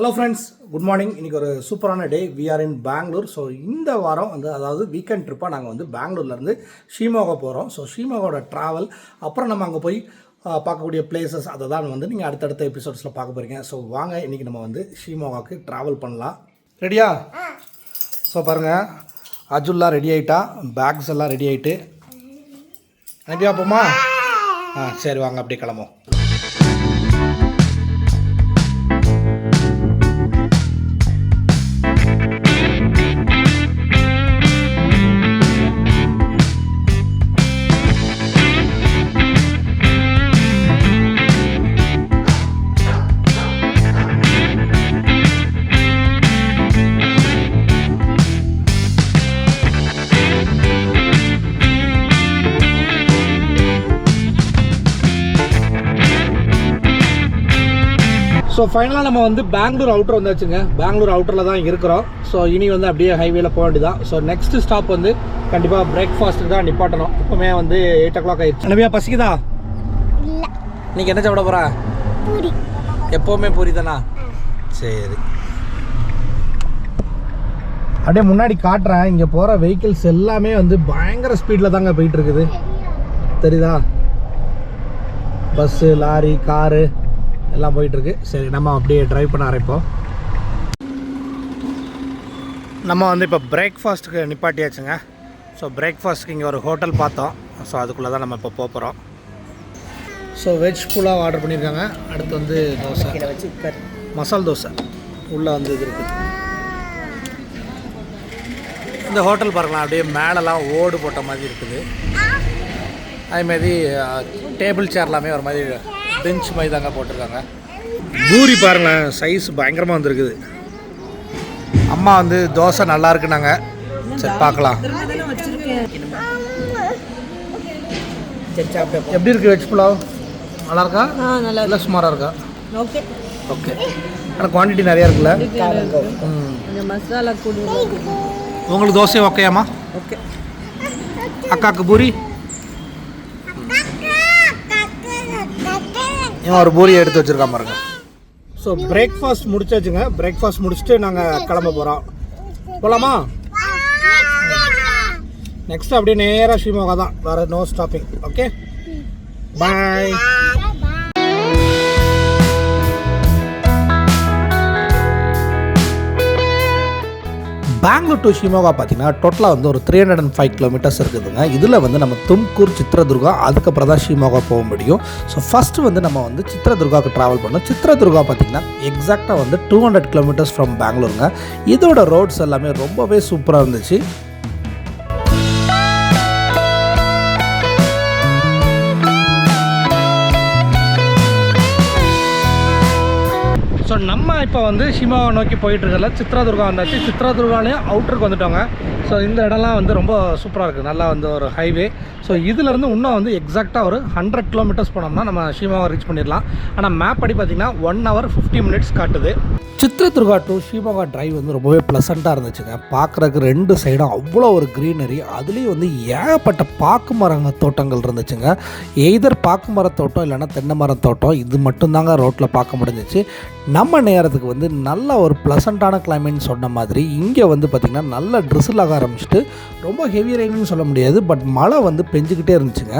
Hello friends, good morning. இன்றைக்கி ஒரு சூப்பரான day. We are in Bangalore. So இந்த வாரம் வந்து அதாவது வீக்கெண்ட் ட்ரிப்பாக நாங்கள் வந்து பெங்களூர்லேருந்து ஷீமோகா போகிறோம். ஸோ ஷீமோகாவோட ட்ராவல், அப்புறம் நம்ம அங்கே போய் பார்க்கக்கூடிய பிளேசஸ், அதை தான் வந்து நீங்கள் அடுத்தடுத்த எபிசோட்ஸில் பார்க்க போகிறீங்க. ஸோ வாங்க, இன்றைக்கி நம்ம வந்து ஷீமோகாவுக்கு ட்ராவல் பண்ணலாம். ரெடியா? ஸோ பாருங்கள், அஜுல்லாம் ரெடி ஆகிட்டா, பேக்ஸ் எல்லாம் ரெடி ஆகிட்டு ரெடியா போமா? சரி வாங்க, அப்படியே கிளம்பும். ஸோ ஃபைனலாக நம்ம வந்து பெங்களூர் அவுட்டர் வந்தாச்சுங்க. பெங்களூர் அவுட்டரில் தான் இருக்கிறோம். ஸோ இனி வந்து அப்படியே ஹைவேல போக வேண்டியதான். ஸோ நெக்ஸ்ட் ஸ்டாப் வந்து கண்டிப்பாக பிரேக்ஃபாஸ்ட்டுக்கு தான் நிப்பாட்டணும். இப்போமே வந்து 8 o'clock ஆயிடுச்சு. நவியா பசிக்குதா? நீங்கள் என்ன சாப்பிட போகிறா? பூரி. எப்போவுமே பூரி தானா? சரி, அப்படியே முன்னாடி காட்டுறேன். இங்கே போகிற வெஹிக்கிள்ஸ் எல்லாமே வந்து பயங்கர ஸ்பீடில் தாங்க போயிட்டு இருக்குது. தெரியுதா? பஸ்ஸு, லாரி, காரு எல்லாம் போயிட்டுருக்கு. சரி, நம்ம அப்படியே ட்ரைவ் பண்ண ஆரம்பிப்போம். நம்ம வந்து இப்போ பிரேக்ஃபாஸ்ட்டுக்கு நிப்பாட்டியாச்சுங்க. ஸோ பிரேக்ஃபாஸ்ட்டுக்கு இங்கே ஒரு ஹோட்டல் பார்த்தோம். ஸோ அதுக்குள்ளே தான் நம்ம இப்போ போகிறோம். ஸோ வெஜ் புலாவ் ஆர்டர் பண்ணியிருக்காங்க. அடுத்து வந்து தோசை வச்சு மசால் தோசை உள்ளே வந்து இது இருக்குது. இந்த ஹோட்டல் பாருங்களா, அப்படியே மேலெலாம் ஓடு போட்ட மாதிரி இருக்குது. அதேமாதிரி டேபிள் சேர் எல்லாமே ஒரு மாதிரி பெஞ்ச் மாதிரி தாங்க போட்டிருக்காங்க. பூரி பாருங்களேன், சைஸ் பயங்கரமாக வந்துருக்குது. அம்மா வந்து தோசை நல்லா இருக்குனாங்க. சரி பார்க்கலாம். எப்படி இருக்குது வெஜ் புலாவ்? நல்லா இருக்கா? நல்லா சுமாராக இருக்கா? Okay okay. ஆனால் குவான்டிட்டி நிறையா இருக்குல்ல. மசாலா கூட. உங்களுக்கு தோசை ஓகேயாம்மா? ஓகே. அக்காவுக்கு பூரி? இவன் ஒரு பூரியை எடுத்து வச்சுருக்கா பாருங்க. So breakfast முடிச்சாச்சுங்க. பிரேக்ஃபாஸ்ட் முடிச்சுட்டு நாங்கள் கிளம்ப போகிறோம். போகலாமா? நெக்ஸ்ட் அப்படியே நேராக ஷீமோகா தான், வேறு no stopping. Okay, bye. Bangalore to Shimoga பார்த்தீங்கன்னா டோட்டலாக வந்து ஒரு 305 கிலோமீட்டர்ஸ் இருக்குதுங்க. இதில் வந்து நம்ம தும்கூர், சித்ரதுர்கா, அதுக்கப்புறம் தான் ஷிமோகா போக முடியும். ஸோ ஃபஸ்ட்டு வந்து நம்ம வந்து சித்ரதுர்காவுக்கு ட்ராவல் பண்ணோம். சித்ரதுர்கா பார்த்திங்கன்னா எக்ஸாக்டாக வந்து 200 கிலோமீட்டர்ஸ் ஃப்ரம் பெங்களூருங்க. இதோட ரோட்ஸ் எல்லாமே ரொம்பவே சூப்பராக இருந்துச்சு. ஸோ நம்ம இப்போ வந்து ஷிமோகா நோக்கி போயிட்டுருக்கல. சித்ரதுர்கா வந்தாச்சு. சித்ரதுர்காலையும் அவுட்டருக்கு வந்துட்டோங்க. ஸோ இந்த இடம்லாம் வந்து ரொம்ப சூப்பராக இருக்குது. நல்லா வந்து ஒரு ஹைவே. ஸோ இதிலேருந்து இன்னும் வந்து எக்ஸாக்டாக ஒரு 100 கிலோமீட்டர்ஸ் போனோம்னா நம்ம ஷிமோகா ரீச் பண்ணிடலாம். ஆனால் மேப் படி பார்த்திங்கன்னா 1 hour 50 minutes காட்டுது. சித்ரதுர்கா டு ஷிமோகா டிரைவ் வந்து ரொம்பவே ப்ளசண்ட்டாக இருந்துச்சுங்க. பார்க்குறதுக்கு 2 சைடும் அவ்வளோ ஒரு க்ரீனரி. அதுலேயும் வந்து ஏகப்பட்ட பாக்கு மரங்க தோட்டங்கள் இருந்துச்சுங்க. எய்தர் பாக்கு மர தோட்டம் இல்லைன்னா தென்னை மரம் தோட்டம், இது மட்டும்தாங்க ரோட்டில் பார்க்க முடிஞ்சிச்சு. நம்ம நேரத்துக்கு வந்து நல்ல ஒரு ப்ளசண்ட்டான கிளைமேட்னு சொன்ன மாதிரி இங்கே வந்து பார்த்திங்கன்னா நல்ல ட்ரிசில் ஆக ஆரம்பிச்சுட்டு, ரொம்ப ஹெவி ரெயின்னு சொல்ல முடியாது, பட் மழை வந்து பெஞ்சிக்கிட்டே இருந்துச்சுங்க.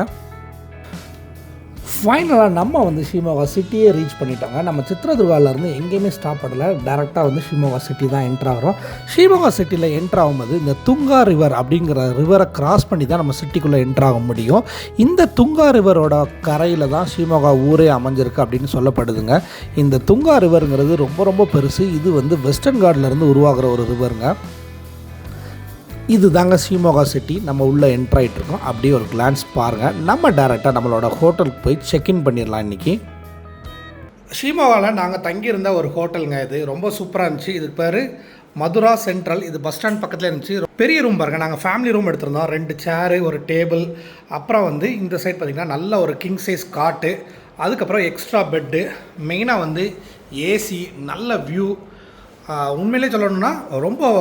ஃபைனலாக நம்ம வந்து ஷிமோகா சிட்டியே ரீச் பண்ணிட்டோங்க. நம்ம சித்ரதுர்காவிலேருந்து எங்கேயுமே ஸ்டாப் பண்ணல. டேரெக்டாக வந்து ஷிமோகா சிட்டி தான் என்ட்ரு ஆகிறோம். ஷிமோகா சிட்டியில் என்ட்ரு ஆகும்போது இந்த துங்கா ரிவர் அப்படிங்கிற ரிவரை கிராஸ் பண்ணி தான் நம்ம சிட்டிக்குள்ளே என்ட்ரு ஆக முடியும். இந்த துங்கா ரிவரோட கரையில் தான் ஷிமோகா ஊரே அமைஞ்சிருக்கு அப்படின்னு சொல்லப்படுதுங்க. இந்த துங்கா ரிவருங்கிறது ரொம்ப ரொம்ப பெருசு. இது வந்து வெஸ்டர்ன் காட்லேருந்து உருவாகிற ஒரு ரிவருங்க. இது தாங்க ஷிமோகா சிட்டி. நம்ம உள்ளே என்ட்ரு ஆகிட்ருக்கோம். அப்படியே ஒரு கிளான்ஸ் பாருங்கள். நம்ம டேரெக்டாக நம்மளோட ஹோட்டலுக்கு போய் செக்இன் பண்ணிடலாம். இன்றைக்கி ஷிமோகாவில் நாங்கள் தங்கியிருந்த ஒரு ஹோட்டலுங்க. இது ரொம்ப சூப்பராக இருந்துச்சு. இதுக்கு பேர் மதுரா சென்ட்ரல். இது பஸ் ஸ்டாண்ட் பக்கத்தில் இருந்துச்சு. பெரிய ரூம் பாருங்கள். நாங்கள் ஃபேமிலி ரூம் எடுத்திருந்தோம். 2 சேரு, ஒரு டேபிள், அப்புறம் வந்து இந்த சைட் பார்த்திங்கன்னா நல்ல ஒரு கிங் சைஸ் காட்டு, அதுக்கப்புறம் எக்ஸ்ட்ரா பெட்டு, மெயினாக வந்து ஏசி, நல்ல வியூ. உண்மையிலே சொல்லணும்னா ரொம்ப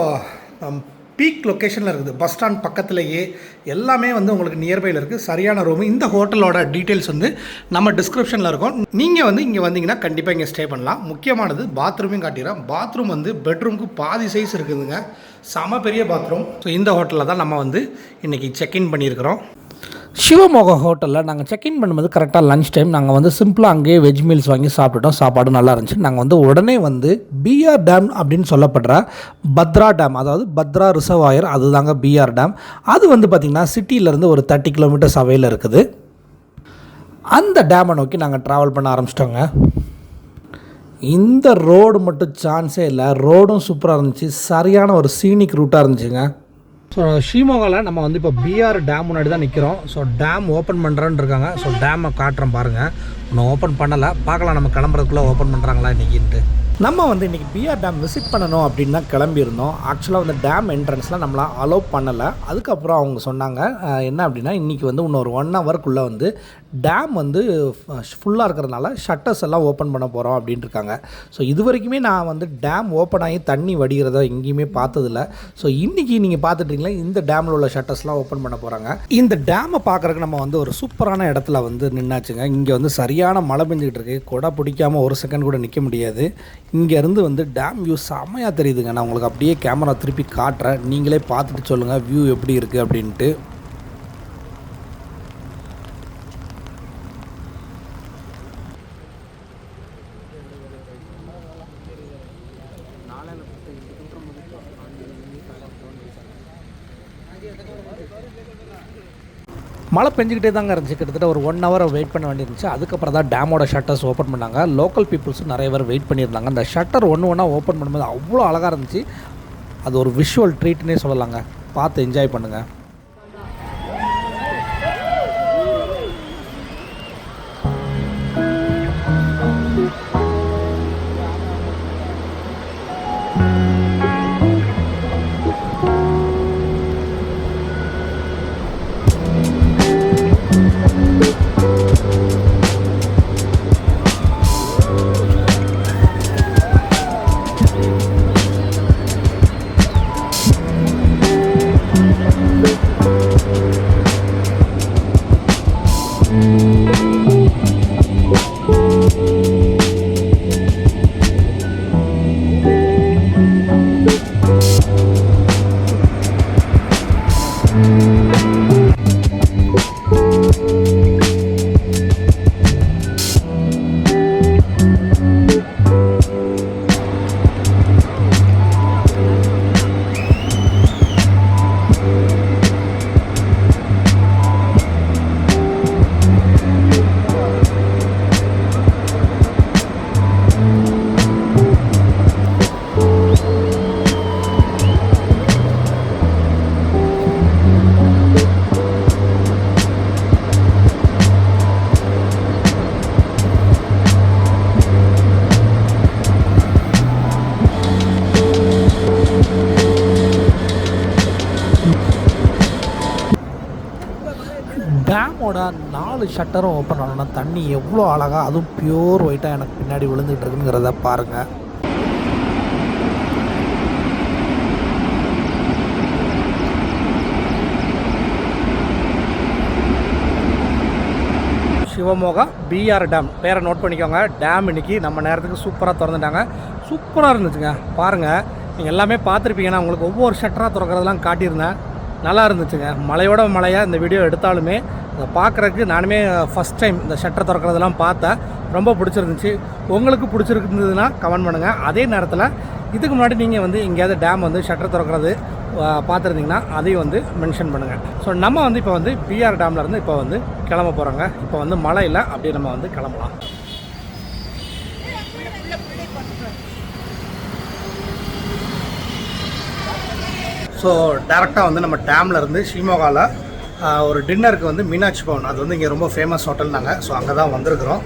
பீக் லொக்கேஷனில் இருக்குது. பஸ் ஸ்டாண்ட் பக்கத்துலேயே எல்லாமே வந்து உங்களுக்கு நியர்பையில் இருக்குது. சரியான ரூமு. இந்த ஹோட்டலோட டீட்டெயில்ஸ் வந்து நம்ம டிஸ்கிரிப்ஷனில் இருக்கும். நீங்கள் வந்து இங்கே வந்தீங்கன்னா கண்டிப்பாக இங்கே ஸ்டே பண்ணலாம். முக்கியமானது பாத்ரூமையும் காட்டிடுறேன். பாத்ரூம் வந்து பெட்ரூமுக்கு பாதி சைஸ் இருக்குதுங்க. செம பெரிய பாத்ரூம். ஸோ இந்த ஹோட்டலில் தான் நம்ம வந்து இன்றைக்கி செக்இன் பண்ணியிருக்கிறோம். சிவமோகா ஹோட்டலில் நாங்கள் செக்இன் பண்ணும்போது கரெக்டாக லஞ்ச் டைம். நாங்கள் வந்து சிம்பிளாக அங்கேயே வெஜ் மீல்ஸ் வாங்கி சாப்பிட்டுட்டோம். சாப்பாடு நல்லா இருந்துச்சு. நாங்கள் வந்து உடனே வந்து பிஆர் டேம் அப்படின்னு சொல்லப்படுற பத்ரா டேம், அதாவது பத்ரா ரிசர்வாயர், அதுதாங்க பிஆர் டேம். அது வந்து பார்த்திங்கன்னா சிட்டியிலேருந்து ஒரு 30 கிலோமீட்டர்ஸ் அவையில் இருக்குது. அந்த டேமை நோக்கி நாங்கள் ட்ராவல் பண்ண ஆரம்பிச்சிட்டோங்க. இந்த ரோடு மட்டும் சான்ஸே இல்லை. ரோடும் சூப்பராக இருந்துச்சு. சரியான ஒரு சீனிக் ரூட்டாக இருந்துச்சுங்க. ஸோ ஷிமோகாவில் நம்ம வந்து இப்போ பிஆர் டேம் முன்னாடி தான் நிற்கிறோம். ஸோ டேம் ஓப்பன் பண்ணுறேன்னு இருக்காங்க. ஸோ டேமை காட்டுறோம் பாருங்கள். இன்னும் ஓப்பன் பண்ணலை, பார்க்கலாம் நம்ம கிளம்புறதுக்குள்ளே ஓப்பன் பண்ணுறாங்களா இன்றைக்கின்ட்டு. நம்ம வந்து இன்றைக்கி பிஆர் டேம் விசிட் பண்ணணும் அப்படின்னு தான் கிளம்பியிருந்தோம். ஆக்சுவலாக வந்து டேம் என்ட்ரன்ஸில் நம்மளை அலோவ் பண்ணலை. அதுக்கப்புறம் அவங்க சொன்னாங்க என்ன அப்படின்னா, இன்றைக்கி வந்து இன்னொரு 1 ஹவருக்குள்ளே வந்து டேம் வந்து ஃபுல்லாக இருக்கிறதுனால ஷட்டர்ஸ் எல்லாம் ஓப்பன் பண்ண போகிறோம் அப்படின்ட்டு இருக்காங்க. ஸோ இது வரைக்குமே நான் வந்து டேம் ஓப்பன் ஆகி தண்ணி வடிகிறத எங்கேயுமே பார்த்ததில்ல. ஸோ இன்றைக்கி நீங்கள் பார்த்துட்டிங்களா, இந்த டேமில் உள்ள ஷட்டர்ஸ்லாம் ஓப்பன் பண்ண போகிறாங்க. இந்த டேமை பார்க்குறதுக்கு நம்ம வந்து ஒரு சூப்பரான இடத்துல வந்து நின்னாச்சுங்க. இங்கே வந்து சரியான மழை பெஞ்சிக்கிட்டு இருக்கு. கொடை பிடிக்காமல் ஒரு செகண்ட் கூட நிற்க முடியாது. இங்கேருந்து வந்து டேம் வியூ செம்மையாக தெரியுதுங்க. நான் உங்களுக்கு அப்படியே கேமரா திருப்பி காட்டுறேன். நீங்களே பார்த்துட்டு சொல்லுங்கள் வியூ எப்படி இருக்குது அப்படின்ட்டு. மழை பெஞ்சிக்கிட்டே தாங்க இருந்துச்சு. கிட்டத்தட்ட ஒரு 1 ஹவர் வெயிட் பண்ண வேண்டியிருந்துச்சு. அதுக்கப்புறம் தான் டேமோட ஷட்டர்ஸ் ஓப்பன் பண்ணாங்க. லோக்கல் பீப்புள்ஸும் நிறைய பேர் வெயிட் பண்ணியிருந்தாங்க. அந்த ஷட்டர் ஒன்று ஓப்பன் பண்ணும்போது அவ்வளோ அழகாக இருந்துச்சு. அது ஒரு விஷுவல் ட்ரீட்னே சொல்லலாங்க. பார்த்து என்ஜாய் பண்ணுங்கள். டேமோட 4 ஷட்டரும் ஓப்பன் ஆனோன்னா தண்ணி எவ்வளோ அழகாக, அதுவும் பியூர் ஒயிட்டாக எனக்கு பின்னாடி விழுந்துகிட்டு இருக்குங்கிறத பாருங்கள். சிவமோகா பிஆர் டேம் பேரை நோட் பண்ணிக்கோங்க. டேம் இன்றைக்கி நம்ம நேரத்துக்கு சூப்பராக திறந்துட்டாங்க. சூப்பராக இருந்துச்சுங்க. பாருங்கள், நீங்கள் எல்லாமே பார்த்துருப்பீங்கன்னா உங்களுக்கு ஒவ்வொரு ஷட்டராக திறக்கிறதெல்லாம் காட்டியிருந்தேன். நல்லா இருந்துச்சுங்க. மலையோட மலையாக இந்த வீடியோ எடுத்தாலுமே அதை பார்க்குறதுக்கு நானுமே ஃபஸ்ட் டைம் இந்த ஷட்டர் திறக்கிறதெல்லாம் பார்த்தேன். ரொம்ப பிடிச்சிருந்துச்சு. உங்களுக்கு பிடிச்சிருந்ததுன்னா கமெண்ட் பண்ணுங்கள். அதே நேரத்தில் இதுக்கு முன்னாடி நீங்கள் வந்து எங்கேயாவது டேம் வந்து ஷட்டர் திறக்கிறது பார்த்துருந்தீங்கன்னா அதையும் வந்து மென்ஷன் பண்ணுங்கள். ஸோ நம்ம வந்து இப்போ வந்து பிஆர் டேம்லேருந்து இப்போ வந்து கிளம்ப போகிறோங்க. இப்போ வந்து மழை இல்லை, அப்படியே நம்ம வந்து கிளம்பலாம். ஸோ டேரெக்டாக வந்து நம்ம டேம்லேருந்து ஷிமோகாவில் ஒரு டின்னருக்கு வந்து மீனாட்சி பவன், அது வந்து இங்கே ரொம்ப ஃபேமஸ் ஹோட்டல் நாங்கள். ஸோ அங்கே தான் வந்திருக்கிறோம்.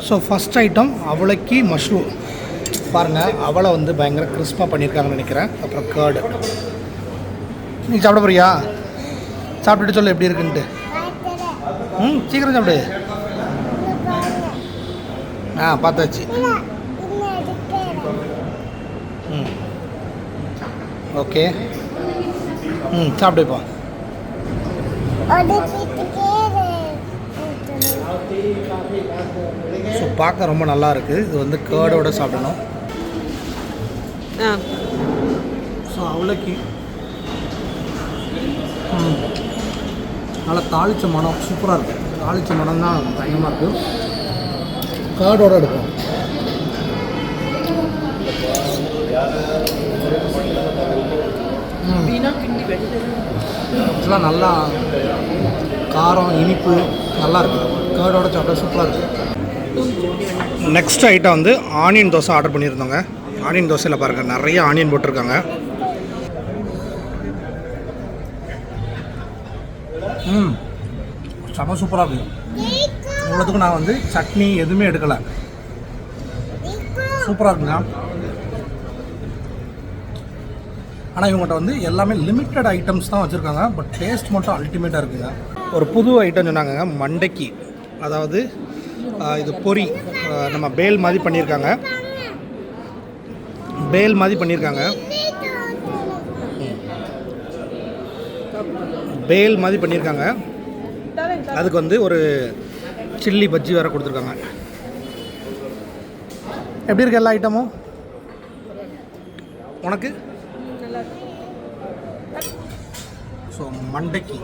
ஸோ ஃபஸ்ட் ஐட்டம் அவளைக்கு மஷ்ரூம். பாருங்கள், அவளை வந்து பயங்கர கிறிஸ்பாக பண்ணியிருக்காங்கன்னு நினைக்கிறேன். அப்புறம் கேர்டு. நீ சாப்பிட போறியா? சாப்பிட்டுட்டு சொல்லு எப்படி இருக்குன்ட்டு. சீக்கிரம் சாப்பிடு. பார்த்தாச்சு. ம் ஓகே. சாப்பிடுப்பா. ஸோ பார்க்க ரொம்ப நல்லா இருக்குது. இது வந்து கேர்டோட சாப்பிடணும். ஸோ அவ்வளோக்கு நல்லா தாளித்த மனம் சூப்பராக இருக்குது. தாளித்த மனம் தான் பயங்கரமாக இருக்குது. கேர்டோடு எடுப்போம். ஆக்சுவலாக நல்லா காரம் இனிப்பு நல்லா இருக்குது. கேர்டோட சாப்பிட்டா சூப்பராக இருக்குது. நெக்ஸ்ட் ஐட்டம் வந்து ஆனியன் தோசை ஆர்டர் பண்ணியிருந்தோங்க. ஆனியன் தோசையில் பாருங்கள் நிறைய ஆனியன் போட்டிருக்காங்க. செம சூப்பராக இருக்குது. இவ்வளோத்துக்கும் நான் வந்து சட்னி எதுவுமே எடுக்கலை. சூப்பராக இருக்குங்க. ஆனால் இவங்ககிட்ட வந்து எல்லாமே லிமிட்டட் ஐட்டம்ஸ் தான் வச்சுருக்காங்க. பட் டேஸ்ட் மட்டும் அல்டிமேட்டாக இருக்குங்க. ஒரு புது ஐட்டம் சொன்னாங்க மண்டைக்கு. அதாவது இது பொரி நம்ம பேல் மாதிரி பண்ணியிருக்காங்க. பேல் மாதிரி பண்ணியிருக்காங்க. பேல் மாதிரி பண்ணியிருக்காங்க. அதுக்கு வந்து ஒரு சில்லி பஜ்ஜி வேறு கொடுத்துருக்காங்க. எப்படி இருக்கு எல்லா ஐட்டமும் உனக்கு? ஸோ மண்டைக்கு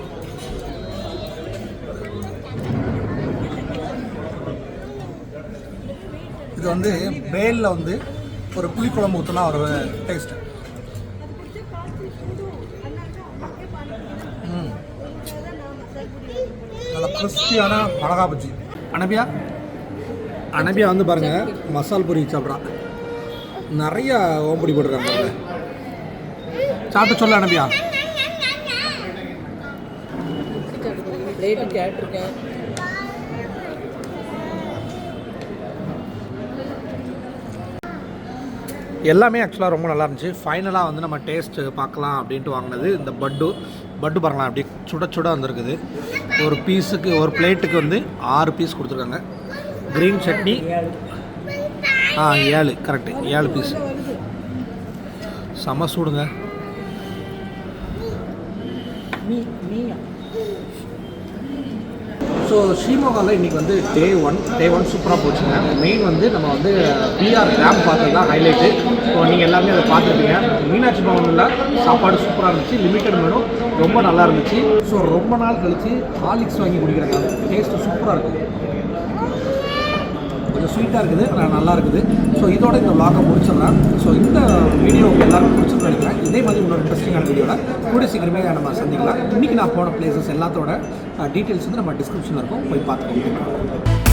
இது வந்து பேலில் வந்து ஒரு புளிக்குழம்பு ஊற்றினா ஒரு டேஸ்ட்டு. நல்லா கிறிஸ்பியான மிளகா பஜ்ஜி. அனபியா வந்து பாருங்கள் மசால் பொரி சாப்பிட்றா. நிறைய ஓம்பொடி போட்டுருக்காங்க. சாப்பிட்டு சொல்ல அனபியா. எல்லாமே ஆக்சுவலாக ரொம்ப நல்லா இருந்துச்சு. ஃபைனலாக வந்து நம்ம டேஸ்ட்டு பார்க்கலாம் அப்படின்ட்டு வாங்கினது இந்த பட்டு பாருங்களா அப்படி சுட சுட வந்துருக்குது. ஒரு பீஸுக்கு ஒரு பிளேட்டுக்கு வந்து 6 பீஸ் கொடுத்துருக்காங்க. Green chutney 7 correct 7 piece. செம சூடுங்க. ஸோ ஷீமோகாவில் இன்றைக்கி வந்து டே ஒன் சூப்பராக போச்சுங்க. மெயின் வந்து நம்ம வந்து பிஆர் டேம் பார்த்தது தான் ஹைலைட்டு. ஸோ நீங்கள் எல்லாமே அதை பார்த்துருப்பீங்க. மீனாட்சி பவனில் சாப்பாடு சூப்பராக இருந்துச்சு. லிமிட்டட் மெனு ரொம்ப நல்லா இருந்துச்சு. ஸோ ரொம்ப நாள் கழித்து ஹார்லிக்ஸ் வாங்கி குடிக்கிறாங்க. டேஸ்ட்டு சூப்பராக இருக்குது. கொஞ்சம் ஸ்வீட்டாக இருக்குது, ஆனால் நல்லா இருக்குது. ஸோ இதோட இந்த விளாகை முடிச்சிடுறேன். ஸோ இந்த வீடியோ எல்லாருக்கும் பிடிச்சிருந்து நினைக்கிறேன். இதே மாதிரி இன்னொரு இன்ட்ரெஸ்டிங்கான வீடியோவில் கூடிய சீக்கிரமே நம்ம சந்திக்கலாம். இன்றைக்கி நான் போன பிளேசஸ் எல்லாத்தோட டீட்டெயில்ஸ் வந்து நம்ம டிஸ்கிரிப்ஷனில் இருக்கும், போய் பார்த்துக்கோங்க.